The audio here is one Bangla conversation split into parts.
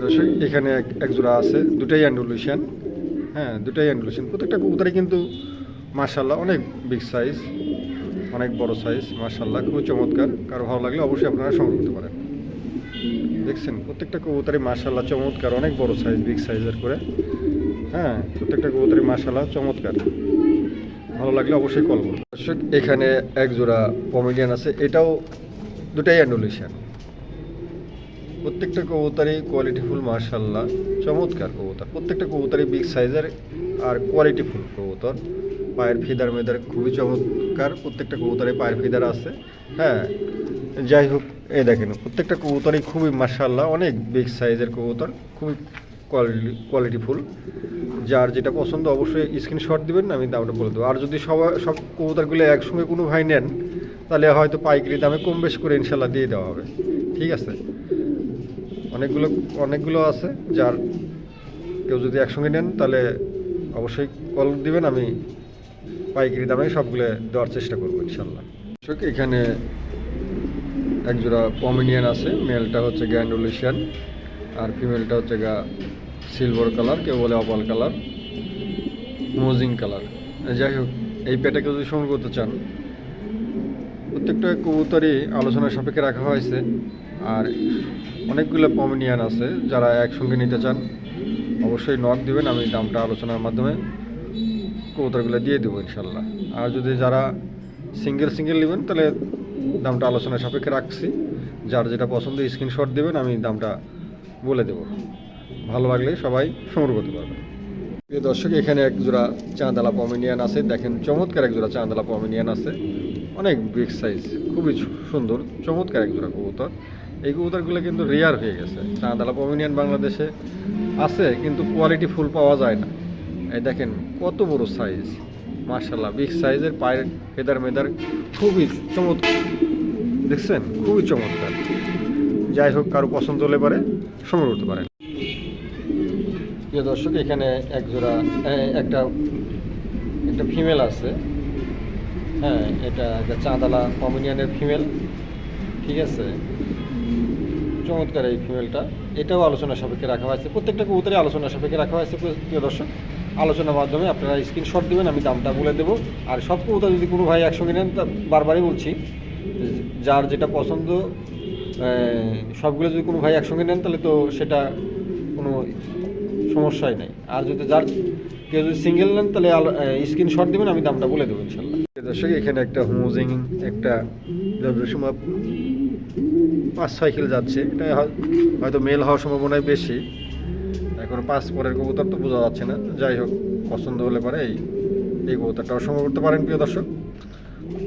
দর্শক এখানে এক জোড়া আছে, দুটাই অ্যান্ডুলেশন। হ্যাঁ, দুটাই অ্যান্ডুলেশন। প্রত্যেকটা কবুতরই কিন্তু মাশাআল্লাহ অনেক বিগ সাইজ, অনেক বড় সাইজ। মাশাআল্লাহ খুবই চমৎকার। কারো ভালো লাগলে অবশ্যই আপনারা সংগ্রহ করতে পারেন। দেখছেন প্রত্যেকটা কবুতরই মাশাআল্লাহ চমৎকার, অনেক বড় সাইজ, বিগ সাইজের করে। হ্যাঁ, প্রত্যেকটা কবুতরই মাশাআল্লাহ চমৎকার। ভালো লাগলে অবশ্যই কল করুন। দর্শক এখানে এক জোড়া পমেডিয়ান আছে, এটাও দুটাই অ্যান্ডুলেশন। প্রত্যেকটা কবুতরই কোয়ালিটিফুল, মাশাআল্লাহ চমৎকার কবুতর। প্রত্যেকটা কবুতরই বিগ সাইজের আর কোয়ালিটিফুল কবুতর। পায়ের ফিদার মেদার খুবই চমৎকার। প্রত্যেকটা কবুতরে পায়ের ফিদার আছে। হ্যাঁ, যাই হোক, এই দেখেন প্রত্যেকটা কবুতরই খুবই মাশাআল্লাহ অনেক বিগ সাইজের কবুতর, খুবই কোয়ালিটিফুল। যার যেটা পছন্দ অবশ্যই স্ক্রিনশট দিবেন, আমি দামটা বলে দেবো। আর যদি সব কবুতরগুলো একসঙ্গে কোনো ভাই নেন, তাহলে হয়তো পাইকারি দামে কম বেশ করে ইনশাল্লাহ দিয়ে দেওয়া হবে। ঠিক আছে, অনেকগুলো আছে। যার কেউ যদি একসঙ্গে নেন তাহলে অবশ্যই কল দিবেন, আমি পাইকারি দামে সবগুলো দেওয়ার চেষ্টা করবো ইনশাল্লাহ। এখানে এক জোড়া পমেনিয়ান আছে, মেলটা হচ্ছে গ্যান্ডুলেশিয়ান আর ফিমেলটা হচ্ছে সিলভার কালার, কেউ বলে অপাল কালার, মোজিং কালার। যাই হোক, এই পেটাকে যদি সংগ্রহ করতে চান, প্রত্যেকটা কবুতরই আলোচনার সাপেক্ষে রাখা হয়েছে। আর অনেকগুলো পমেনিয়ান আছে, যারা একসঙ্গে নিতে চান অবশ্যই নক দিবেন, আমি দামটা আলোচনার মাধ্যমে কবুতরগুলো দিয়ে দেবো ইনশাল্লাহ। আর যদি যারা সিঙ্গেল নেবেন তাহলে দামটা আলোচনার সাপেক্ষে রাখছি। যার যেটা পছন্দ স্ক্রিনশট দেবেন, আমি দামটা বলে দেব। ভালো লাগলে সবাই সংগ্রহ করতে পারবেন। প্রিয় দর্শক এখানে এক জোড়া চাঁদালা পমেনিয়ান আছে, দেখেন চমৎকার এক জোড়া চাঁদালা পমেনিয়ান আছে, অনেক বিগ সাইজ, খুবই সুন্দর চমৎকার এক জোড়া কবুতর। এই কবুতরগুলো কিন্তু রেয়ার হয়ে গেছে। চাঁদালা পমেনিয়ান বাংলাদেশে আছে কিন্তু কোয়ালিটি ফুল পাওয়া যায় না। এই দেখেন কত বড় সাইজ, মাশাআল্লাহ বিগ সাইজের, পায়ের ফেদার মেদার খুবই চমৎকার। দেখছেন খুবই চমৎকার। যাই হোক, কারো পছন্দ হলে পারে সংগ্রহ করতে পারেন। প্রিয় দর্শক এখানে এক জোড়া একটা ফিমেল আছে। হ্যাঁ, এটা একটা চাঁদালা পমেনিয়ানের ফিমেল। ঠিক আছে, চমৎকার এই ফিমেলটা। এটাও আলোচনা সাপেক্ষে রাখা হয়েছে। প্রত্যেকটা কবুতরই আলোচনা সাপেক্ষে রাখা হয়েছে। প্রিয় দর্শক, আলোচনার মাধ্যমে আপনারা স্ক্রিনশট দেবেন, আমি দামটা বলে দেবো। আর সব কবুতর যদি কোনো ভাই একসঙ্গে নেন, তা বারবারই বলছি, যার যেটা পছন্দ সবগুলো যদি কোনো ভাই একসঙ্গে নেন তাহলে তো সেটা কোনো সমস্যাই নাই। আর যদি কেউ যদি সিঙ্গেল নেন তাহলে স্ক্রিনশট দেবেন, আমি দামটা বলে দেবো ইনশাল্লাহ। দর্শক এখানে একটা হোমোজিং, একটা সময় 5-6 কিলো যাচ্ছে। এটা হয়তো মেল হওয়ার সম্ভাবনাই বেশি। এখন 5 পরের কবুতর তো বোঝা যাচ্ছে না। যাই হোক, পছন্দ হলে পরে এই কবুতরটাও সংগ্রহ করতে পারেন। প্রিয় দর্শক,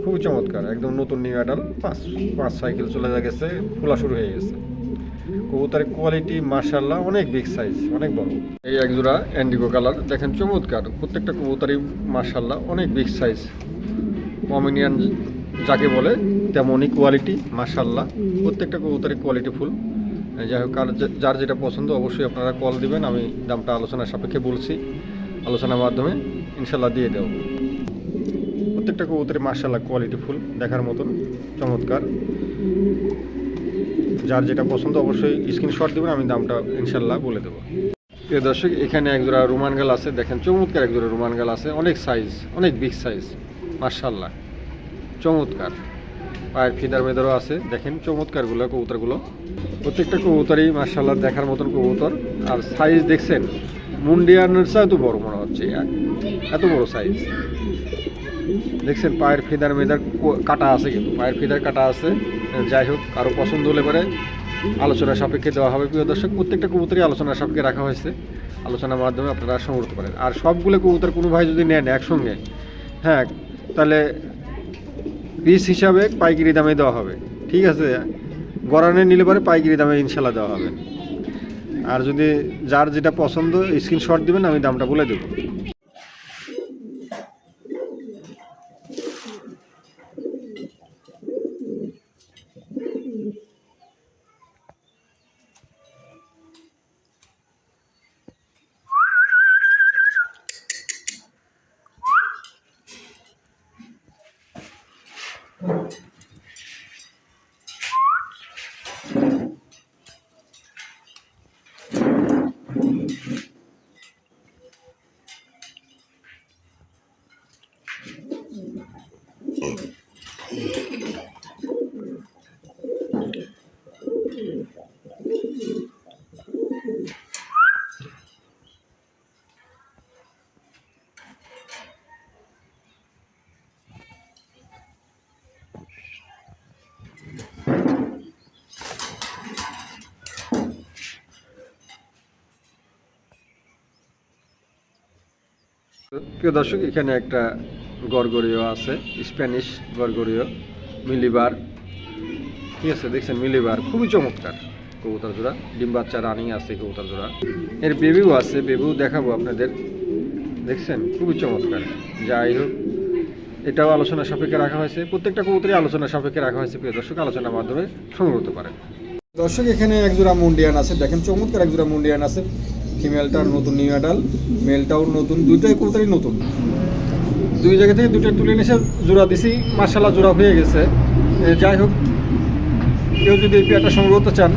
খুবই চমৎকার, একদম নতুন নিউ অ্যাডাল, 5-6 কিলো চলে গেছে, খোলা শুরু হয়ে গেছে। কবুতরের কোয়ালিটি মাশাআল্লাহ অনেক বিগ সাইজ, অনেক বড়। এই এক জোড়া ইন্ডিগো কালার, দেখেন চমৎকার। প্রত্যেকটা কবুতরই মাশাআল্লাহ অনেক বিগ সাইজ। পমেনিয়ান যাকে বলে তেমনই কোয়ালিটি, মাশাআল্লাহ প্রত্যেকটা কবুতরই কোয়ালিটি ফুল। যাই হোক, যার যেটা পছন্দ অবশ্যই আপনারা কল দিবেন, আমি দামটা আলোচনার সাপেক্ষে বলছি। আলোচনার মাধ্যমে ইনশাল্লাহ দিয়ে দেব। প্রত্যেকটা কবুতরই মাশাআল্লাহ কোয়ালিটি ফুল, দেখার মতন চমৎকার। যার যেটা পছন্দ অবশ্যই স্ক্রিনশট দেবেন, আমি দামটা ইনশাল্লাহ বলে দেবো। প্রিয় দর্শক এখানে এক জোড়া রোমান গাল আছে, দেখেন চমৎকার এক জোড়া রোমান গাল আছে, অনেক সাইজ, অনেক বিগ সাইজ, মাশাআল্লাহ চমৎকার। পায়ের ফিদার মেদারও আছে, দেখেন চমৎকারগুলো কবুতরগুলো। প্রত্যেকটা কবুতরই মাশাআল্লাহ দেখার মতন কবুতর। আর সাইজ দেখছেন মুন্ডিয়ানের চেয়ে এত বড় মনে হচ্ছে, এত বড় সাইজ। দেখছেন পায়ের ফিদার মেদার কাটা আছে, কিন্তু পায়ের ফিদার কাটা আছে। যাই হোক, কারো পছন্দ হলে পরে আলোচনার সাপেক্ষে দেওয়া হবে। প্রিয় দর্শক, প্রত্যেকটা কবুতরই আলোচনার সাপেক্ষে রাখা হয়েছে। আলোচনার মাধ্যমে আপনারা সংগ্রহ করতে পারেন। আর সবগুলো কবুতর কোনো ভাই যদি নেন একসঙ্গে, হ্যাঁ, তাহলে পিস হিসাবে পাইকারি দামে দেওয়া হবে। ঠিক আছে, গড়ানে নিলে পরে পাইকারি দামে ইনশাল্লাহ দেওয়া হবে। আর যদি যার যেটা পছন্দ স্ক্রিনশট দিবেন, আমি দামটা বলে দেবো। প্রিয় দর্শক, এখানে একটা গরগরীয় আছে, স্প্যানিশ গরগরীয় মিলিবার। ঠিক আছে, দেখছেন মিলিবার খুবই চমৎকার কবুতর জোড়া। ডিম বাচ্চা রানিং আছে কবুতর জোড়া। এর বেবিও আছে, বেবিও দেখাবো আপনাদের। দেখছেন খুবই চমৎকার। যাই হোক, এটাও আলোচনা সাপেক্ষে রাখা হয়েছে, প্রত্যেকটা কবুতরই আলোচনা সাপেক্ষে রাখা হয়েছে। প্রিয় দর্শক, আলোচনার মাধ্যমে সংগ্রহ করতে পারেন। দর্শক, এখানে একজোড়া মুন্ডিয়ান আছে, দেখেন চমৎকার একজোড়া মুন্ডিয়ান আছে। ফিমেলটার নতুন নিউ অ্যাডাল, মেলটাও নতুন, দুইটাই কবুতরই নতুন। দুই জায়গা থেকে দুটো তুলে নিয়ে জোড়া দিছি, মার্শাল্লাহ জোড়া হয়ে গেছে। যাই হোক, কেউ যদি এই পেয়ারটা সংগ্রহ করতে চান,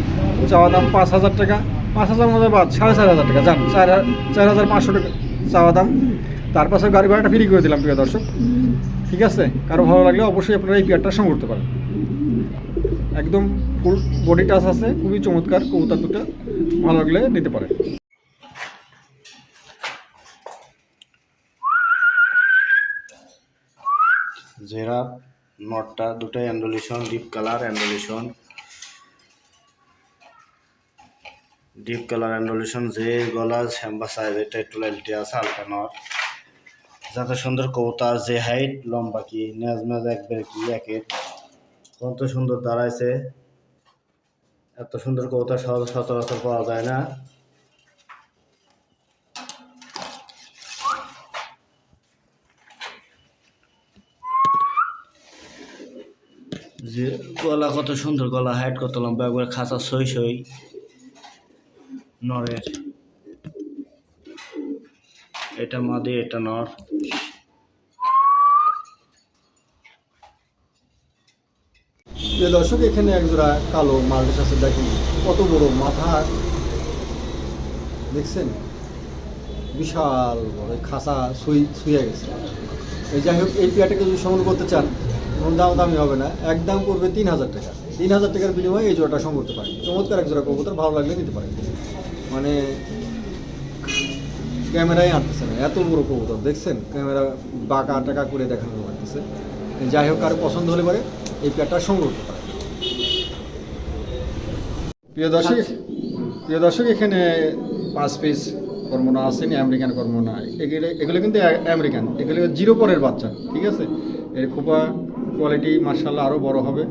চাওয়া দাম 5,000 টাকা। 5,000 মধ্যে বাদ 4,500 টাকা, যান 4,500 টাকা চাওয়া দাম। তার পাশে গাড়ি ভাড়াটা ফ্রি করে দিলাম প্রিয় দর্শক। ঠিক আছে, কারো ভালো লাগলে অবশ্যই আপনারা এই পেয়ারটা সংগ্রহ করতে পারেন। একদম ফুল বডি টাচ আছে, খুবই চমৎকার কবুতর দুটো, ভালো লাগলে নিতে পারেন। জেরা নটটা দুটাই অ্যান্ডোলিশন, ডিপ কালার অ্যান্ডোলিশন, ডিপ কালার অ্যান্ডোলিশন। যে গলা শ্যাম্বা সাইজ, এটা একটু লাইলটি আছে, হালকা নট। যাতে সুন্দর কবুতর, যে হাইট, লম্বা কি নেজ মেজ একবার কি একের, কত সুন্দর দাঁড়াইছে। এত সুন্দর কবুতর সচরাচর পাওয়া যায় না। যে গলা কত সুন্দর, গলা হাইট কত লম্বা, একবার খাঁচা সই সই নরের। এটা মাদি, এটা নর। প্রিয় দর্শক, এখানে একজোড়া কালো মাল্টিস আছে, দেখেন কত বড় মাথা, দেখছেন বিশাল বড়, খাসা শুয়ে গেছে। এই যাই হোক, এই পেয়ারটাকে যদি সংগ্রহ করতে চান, কোনো দামি হবে না, একদম পড়বে 3,000 টাকা। 3,000 টাকার বিনিময়ে এই জোড়াটা সংগ্রহ করতে পারেন। চমৎকার এক জোড়া কবুতর, ভালো লাগলে নিতে পারেন। মানে ক্যামেরায় আনতেছে না, এত বড় কবুতর, দেখছেন ক্যামেরা বাঁকা টাকা করে দেখানো লাগতেছে। যাই হোক, কারো পছন্দ হলে পরে এই পেয়ারটা সংগ্রহ করতে পারেন। প্রিয় দর্শক, এখানে 5 পিস কর্মনা আসেনি, আমেরিকান কর্মনা। এগুলো কিন্তু আমেরিকান, এগুলো 0 পরের বাচ্চা। ঠিক আছে, এর খোপা কোয়ালিটি মার্শাল্লাহ আরও বড় হবে।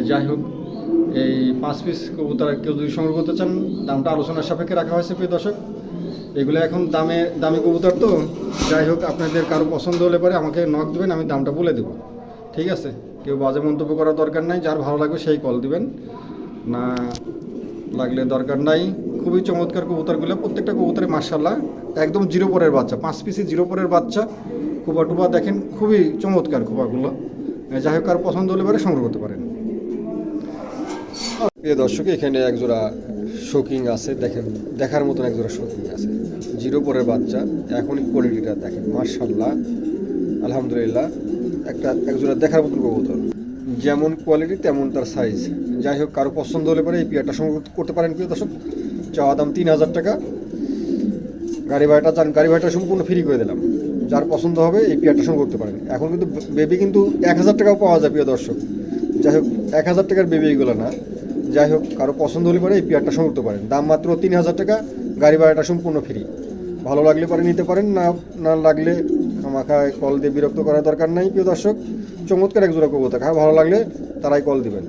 যাই হোক, এই 5 পিস কবুতর কেউ যদি সংগ্রহ করতে চান, দামটা আলোচনার সাপেক্ষে রাখা হয়েছে। প্রিয় দর্শক, এগুলো এখন দামি কবুতর তো। যাই হোক, আপনাদের কারো পছন্দ হলে পরে আমাকে নক দেবেন, আমি দামটা বলে দেবো। ঠিক আছে, কেউ বাজে মন্তব্য করার দরকার নাই, যার ভালো লাগবে সেই কল দিবেন, না লাগলে দরকার নাই। খুবই চমৎকার কবুতরগুলো, প্রত্যেকটা কবুতরে মার্শাল্লাহ একদম 0 পরের বাচ্চা, 5 পিসে 0 পরের বাচ্চা। খোপা টুপা দেখেন খুবই চমৎকার খোপাগুলো। যাই হোক, কারো পছন্দ হলে পরে সংগ্রহ করতে পারেন। প্রিয় দর্শক, এখানে একজোড়া শোকিং আছে, দেখেন দেখার মতন একজোড়া শোকিং আছে, 0 পরের বাচ্চা। এখনই কোয়ালিটিটা দেখেন মার্শাল্লাহ, আলহামদুলিল্লাহ, একজোড়া দেখার মতন কবুতর, যেমন কোয়ালিটি তেমন তার সাইজ। যাই হোক, কারো পছন্দ হলে পরে এই পেয়ারটা সংগ্রহ করতে পারেন। প্রিয় দর্শক, চাওয়া দাম 3,000 টাকা। গাড়ি ভাড়াটা সম্পূর্ণ ফ্রি করে দিলাম। যার পছন্দ হবে এই পেয়ারটা সংগ্রহ করতে পারেন। এখন কিন্তু বেবি কিন্তু 1,000 টাকাও পাওয়া যায় প্রিয় দর্শক। যাই হোক, 1,000 টাকার বেবি এগুলো না। যাই হোক, কারো পছন্দ হলে পরে এই পেয়ারটা সংগ্রহ করতে পারেন। দাম মাত্র 3,000 টাকা, গাড়ি ভাড়াটা সম্পূর্ণ ফ্রি। ভালো লাগলে পরে নিতে পারেন, না লাগলে আমাকে কল দিয়ে বিরক্ত করার দরকার নাই। প্রিয় দর্শক, চমৎকার এক জোড়া কবুতর, ভালো লাগলে তারাই কল দিবেন।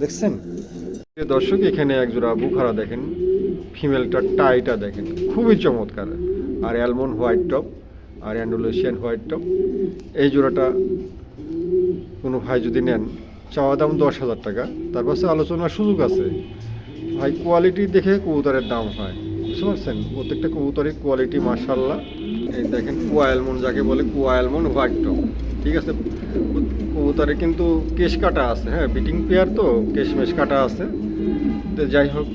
দেখছেন প্রিয় দর্শক, এখানে এক জোড়া বুখারা দেখেন, ফিমেলটার টাইটা দেখেন খুবই চমৎকার, আর অ্যালমন্ড হোয়াইট টপ আর অ্যান্ডোলেশিয়ান হোয়াইট টপ। এই জোড়াটা কোনো ভাই যদি নেন, চাওয়া দাম 10,000 টাকা, তার পাশে আলোচনার সুযোগ আছে। ভাই কোয়ালিটি দেখে কবুতরের দাম হয়, বুঝতে পারছেন? প্রত্যেকটা কবুতরের কোয়ালিটি মাশাআল্লাহ। এই দেখেন কুয়া অ্যালমন্ড, যাকে বলে কুয়া অ্যালমন্ড হোয়াইট টপ। ঠিক আছে, কবুতরে কিন্তু কেশ কাটা আছে, হ্যাঁ বিটিং পেয়ার তো কেশমেশ কাটা আছে। তো যাই হোক,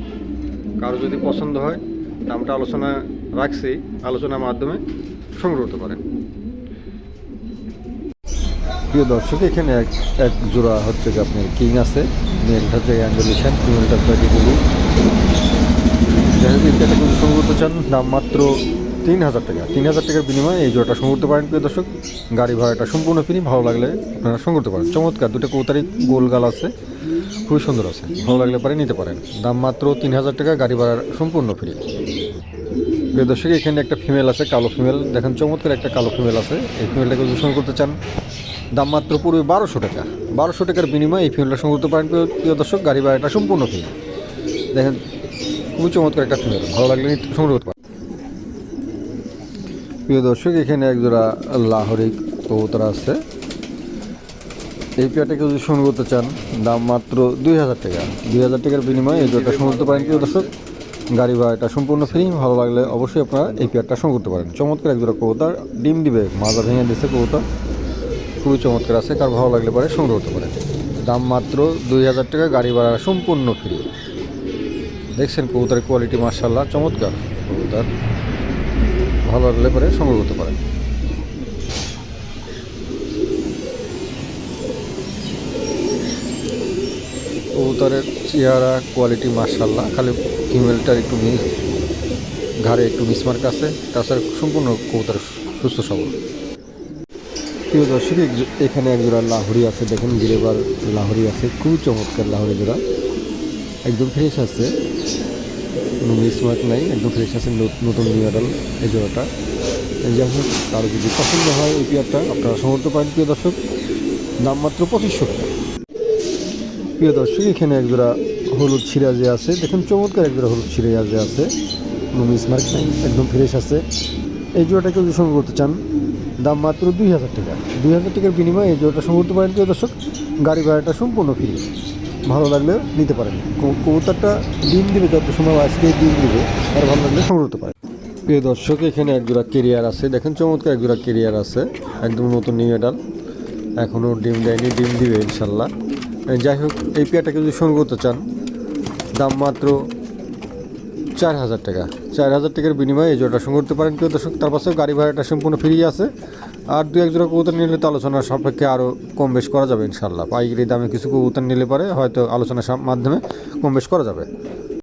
কারো যদি পছন্দ হয়, দামটা আলোচনা রাখছি, আলোচনার মাধ্যমে সংগ্রহ করতে পারেন। প্রিয় দর্শক, এখানে এক জোড়া হচ্ছে যে আপনার কিং আছে, মেলটা হচ্ছে অ্যান্ডোলেশিয়ান, ফিমেলটা হচ্ছে বুলু। যাই হোক, এটা কিন্তু সংগ্রহ করতে চান, দাম মাত্র 3,000 টাকা। 3,000 টাকার বিনিময়ে এই জোড়াটা সংগ্রহ করতে পারেন। প্রিয় দর্শক, গাড়ি ভাড়াটা সম্পূর্ণ ফ্রি, ভালো লাগলে আপনারা সংগ্রহ করতে পারেন। চমৎকার দুটো কবুতরই গোলগাল আছে, খুবই সুন্দর আছে, ভালো লাগলে পরে নিতে পারেন। দাম মাত্র 3,000 টাকা, গাড়ি ভাড়া সম্পূর্ণ ফ্রি। প্রিয় দর্শক এখানে একটা ফিমেল আছে, কালো ফিমেল। দেখেন চমৎকার একটা কালো ফিমেল আছে। এই ফিমেলটাকে যদি সংগ্রহ করতে চান, দাম মাত্র পড়বে 1200 টাকা। 1200 টাকার বিনিময়ে এই ফিমেলটা সংগ্রহ করতে পারেন প্রিয় দর্শক। গাড়ি ভাড়াটা সম্পূর্ণ ফ্রি। দেখেন খুবই চমৎকার একটা ফিমেল, ভালো লাগলে সংগ্রহ করতে পারেন। প্রিয় দর্শক এখানে একজোড়া লাহোরি কবুতর আছে। এই পেয়ারটাকে যদি সংগ্রহ করতে চান, দাম মাত্র 2000 টাকা। 2000 টাকার বিনিময়ে এই জোড়াটা সংগ্রহ করতে পারেন প্রিয় দর্শক। গাড়ি ভাড়াটা সম্পূর্ণ ফ্রি। ভালো লাগলে অবশ্যই আপনারা এই পেয়ারটা সংগ্রহ করতে পারেন। চমৎকার একজোড়া কবুতর, ডিম দিবে, মাজা ভেঙে দিচ্ছে কবুতর, খুবই চমৎকার আছে। কার ভালো লাগলে পরে সংগ্রহ করতে পারেন। দাম মাত্র 2000 টাকা, গাড়ি ভাড়া সম্পূর্ণ ফ্রি। দেখছেন কবুতরের কোয়ালিটি মাশাআল্লাহ, চমৎকার কবুতর, ভালো লাগলে পরে সংগ্রহ করতে পারেন। কবুতরের চেহারা কোয়ালিটি মাশাআল্লাহ, খালি ফিমেলটার একটু ঘাড়ে একটু মিসমার্ক আছে, তাছাড়া সম্পূর্ণ কবুতর সুস্থ সবল। প্রিয় দর্শক এখানে একজোড়া লাহোরি আছে। দেখেন গিরেবার লাহোরি আছে, খুবই চমৎকার লাহোরি জোড়া, একদম ফ্রেশ আছে, কোনো মিসমার্ক নাই, একদম ফ্রেশ আছে, নতুন নিউ মডেল এই জোড়াটা। যাই হোক, কারো যদি পছন্দ হয় এই পেয়ারটা আপনারা সংগ্রহ করতে পারেন প্রিয় দর্শক। দাম মাত্র 2500 টাকা। প্রিয় দর্শক এখানে একজোড়া হলুদ সিরাজে আছে। দেখুন চমৎকার একজোড়া হলুদ সিরাজে আছে, কোনো মিসমার্ক নাই, একদম ফ্রেশ আছে। এই জোড়াটাকে যদি সংগ্রহ করতে চান, দাম মাত্র 2000 টাকা। 2000 টাকার বিনিময়ে এই জোড়াটা সংগ্রহ করতে পারেন প্রিয় দর্শক। গাড়ি ভাড়াটা সম্পূর্ণ ফ্রি। ভালো লাগলে নিতে পারেন। কবুতরটা ডিম দিবে, যত সময় আজকে ডিম দিবে, আর ভালো লাগলে সংগ্রহ করতে পারেন। প্রিয় দর্শক এখানে একজোড়া কেরিয়ার আছে। দেখেন চমৎকার একজোড়া কেরিয়ার আছে, একদম নতুন নিউ মডেল, এখনও ডিম দেয়নি, ডিম দিবে ইনশাল্লাহ। যাই হোক, এই পেয়ারটাকে যদি সংগ্রহ করতে চান, দাম মাত্র 4000 টাকা। 4000 টাকার বিনিময়ে এই জোড়াটা সংগ্রহ করতে পারেন প্রিয় দর্শক। তার পাশেও গাড়ি ভাড়াটা সম্পূর্ণ ফ্রি আছে। আর দু এক জোড়া কবুতর নিলে তো আলোচনার সাপেক্ষে আরও কম বেশ করা যাবে ইনশাল্লাহ। পাইকারি দামে কিছু কবুতর নিলে পরে হয়তো আলোচনার মাধ্যমে কম বেশ করা যাবে।